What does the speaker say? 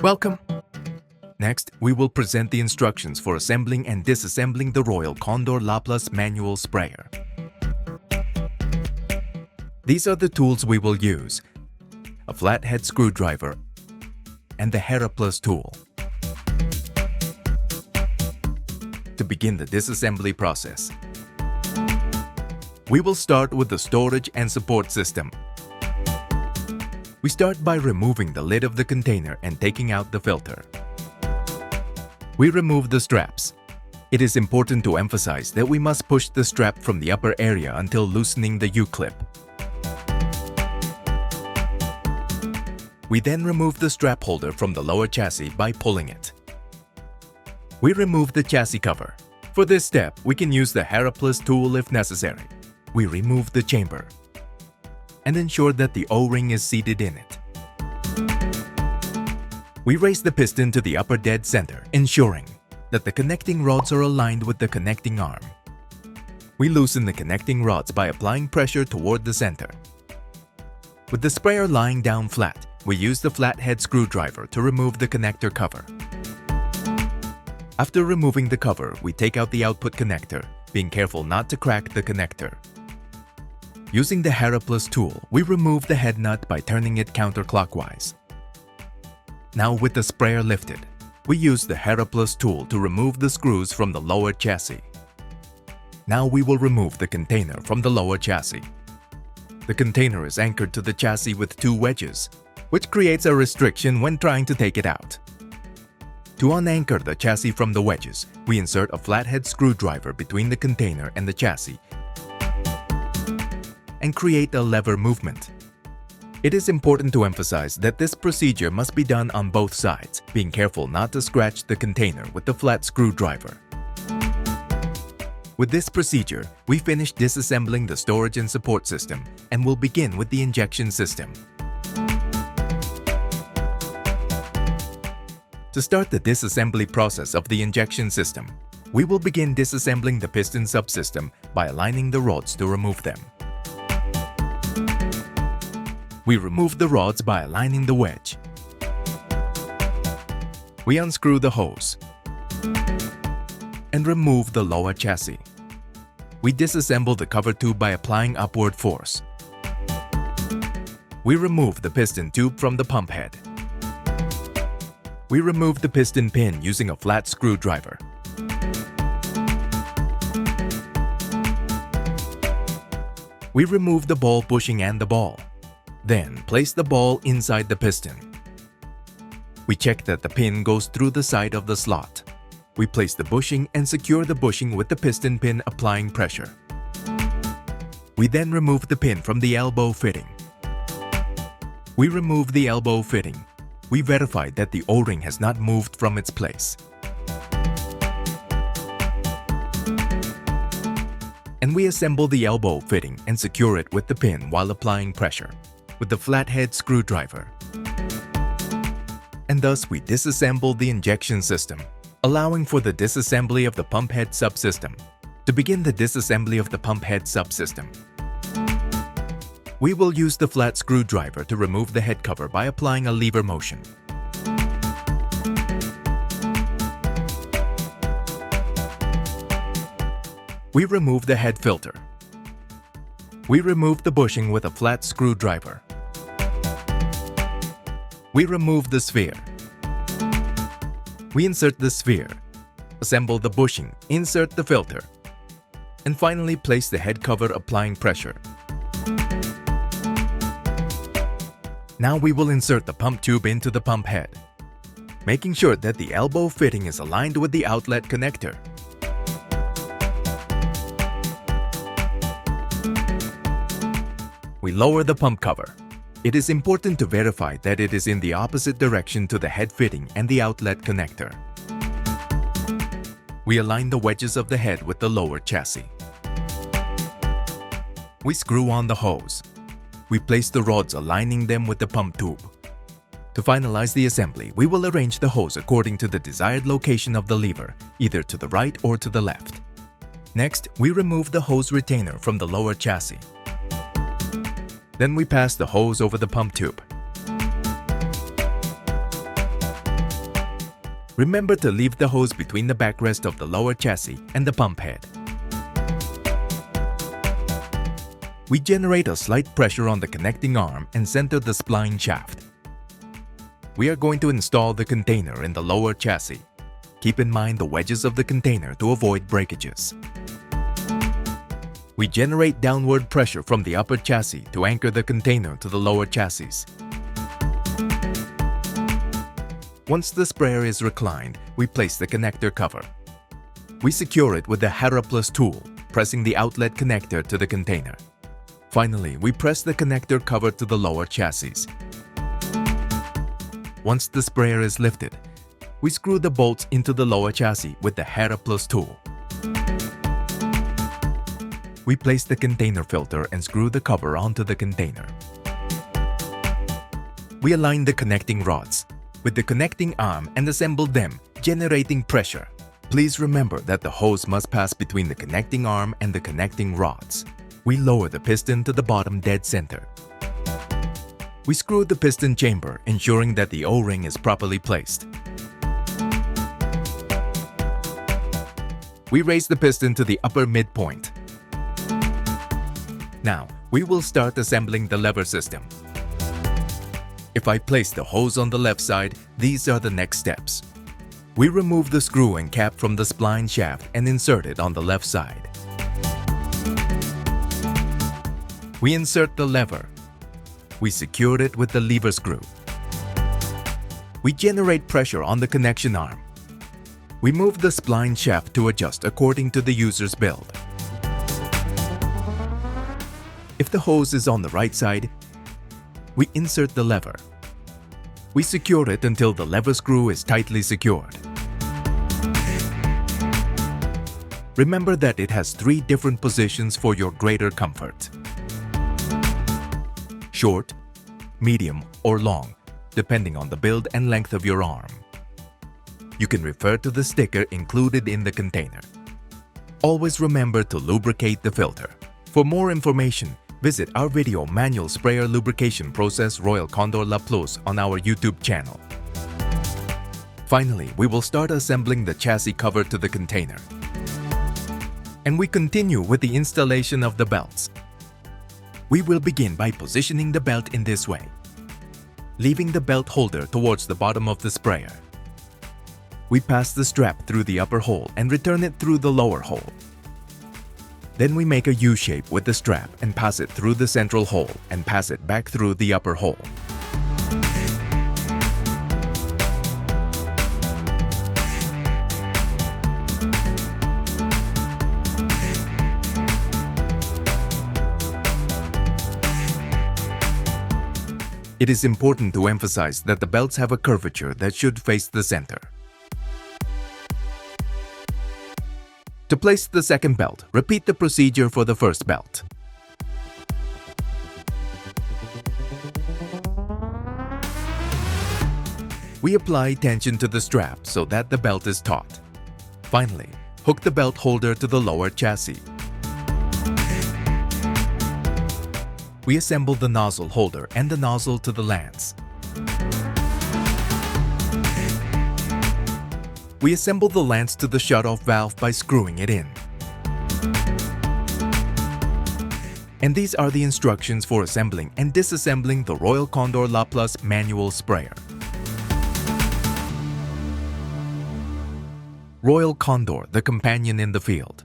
Welcome! Next, we will present the instructions for assembling and disassembling the RoyalCondor La Plus manual sprayer. These are the tools we will use: a flathead screwdriver and the Plus tool. To begin the disassembly process, we will start with the storage and support system. We start by removing the lid of the container and taking out the filter. We remove the straps. It is important to emphasize that we must push the strap from the upper area until loosening the U-clip. We then remove the strap holder from the lower chassis by pulling it. We remove the chassis cover. For this step, we can use the Plus tool if necessary. We remove the chamber and ensure that the O-ring is seated in it. We raise the piston to the upper dead center, ensuring that the connecting rods are aligned with the connecting arm. We loosen the connecting rods by applying pressure toward the center. With the sprayer lying down flat, we use the flathead screwdriver to remove the connector cover. After removing the cover, we take out the output connector, being careful not to crack the connector. Using the Plus tool, we remove the head nut by turning it counterclockwise. Now, with the sprayer lifted, we use the Plus tool to remove the screws from the lower chassis. Now we will remove the container from the lower chassis. The container is anchored to the chassis with two wedges, which creates a restriction when trying to take it out. To unanchor the chassis from the wedges, we insert a flathead screwdriver between the container and the chassis and create a lever movement. It is important to emphasize that this procedure must be done on both sides, being careful not to scratch the container with the flat screwdriver. With this procedure, we finish disassembling the storage and support system and will begin with the injection system. To start the disassembly process of the injection system, we will begin disassembling the piston subsystem by aligning the rods to remove them. We remove the rods by aligning the wedge. We unscrew the hose and remove the lower chassis. We disassemble the cover tube by applying upward force. We remove the piston tube from the pump head. We remove the piston pin using a flat screwdriver. We remove the ball bushing and the ball. Then place the ball inside the piston. We check that the pin goes through the side of the slot. We place the bushing and secure the bushing with the piston pin, applying pressure. We then remove the pin from the elbow fitting. We remove the elbow fitting. We verify that the O-ring has not moved from its place. And we assemble the elbow fitting and secure it with the pin while applying pressure with the flathead screwdriver. And thus we disassemble the injection system, allowing for the disassembly of the pump head subsystem. To begin the disassembly of the pump head subsystem, we will use the flat screwdriver to remove the head cover by applying a lever motion. We remove the head filter. We remove the bushing with a flat screwdriver. We remove the sphere. We insert the sphere, assemble the bushing, insert the filter, and finally place the head cover, applying pressure. Now we will insert the pump tube into the pump head, making sure that the elbow fitting is aligned with the outlet connector. We lower the pump cover. It is important to verify that it is in the opposite direction to the head fitting and the outlet connector. We align the wedges of the head with the lower chassis. We screw on the hose. We place the rods, aligning them with the pump tube. To finalize the assembly, we will arrange the hose according to the desired location of the lever, either to the right or to the left. Next, we remove the hose retainer from the lower chassis. Then we pass the hose over the pump tube. Remember to leave the hose between the backrest of the lower chassis and the pump head. We generate a slight pressure on the connecting arm and center the spline shaft. We are going to install the container in the lower chassis. Keep in mind the wedges of the container to avoid breakages. We generate downward pressure from the upper chassis to anchor the container to the lower chassis. Once the sprayer is reclined, we place the connector cover. We secure it with the RoyalCondor La Plus tool, pressing the outlet connector to the container. Finally, we press the connector cover to the lower chassis. Once the sprayer is lifted, we screw the bolts into the lower chassis with the RoyalCondor La Plus tool. We place the container filter and screw the cover onto the container. We align the connecting rods with the connecting arm and assemble them, generating pressure. Please remember that the hose must pass between the connecting arm and the connecting rods. We lower the piston to the bottom dead center. We screw the piston chamber, ensuring that the O-ring is properly placed. We raise the piston to the upper midpoint. Now, we will start assembling the lever system. If I place the hose on the left side, these are the next steps. We remove the screw and cap from the spline shaft and insert it on the left side. We insert the lever. We secure it with the lever screw. We generate pressure on the connection arm. We move the spline shaft to adjust according to the user's build. If the hose is on the right side, we insert the lever. We secure it until the lever screw is tightly secured. Remember that it has 3 different positions for your greater comfort: short, medium, or long, depending on the build and length of your arm. You can refer to the sticker included in the container. Always remember to lubricate the filter. For more information, visit our video manual sprayer lubrication process RoyalCondor La Plus on our YouTube channel. Finally, we will start assembling the chassis cover to the container. And we continue with the installation of the belts. We will begin by positioning the belt in this way, leaving the belt holder towards the bottom of the sprayer. We pass the strap through the upper hole and return it through the lower hole. Then we make a U-shape with the strap and pass it through the central hole and pass it back through the upper hole. It is important to emphasize that the belts have a curvature that should face the center. To place the second belt, repeat the procedure for the first belt. We apply tension to the strap so that the belt is taut. Finally, hook the belt holder to the lower chassis. We assemble the nozzle holder and the nozzle to the lance. We assemble the lance to the shutoff valve by screwing it in. And these are the instructions for assembling and disassembling the RoyalCondor La Plus manual sprayer. RoyalCondor, the companion in the field.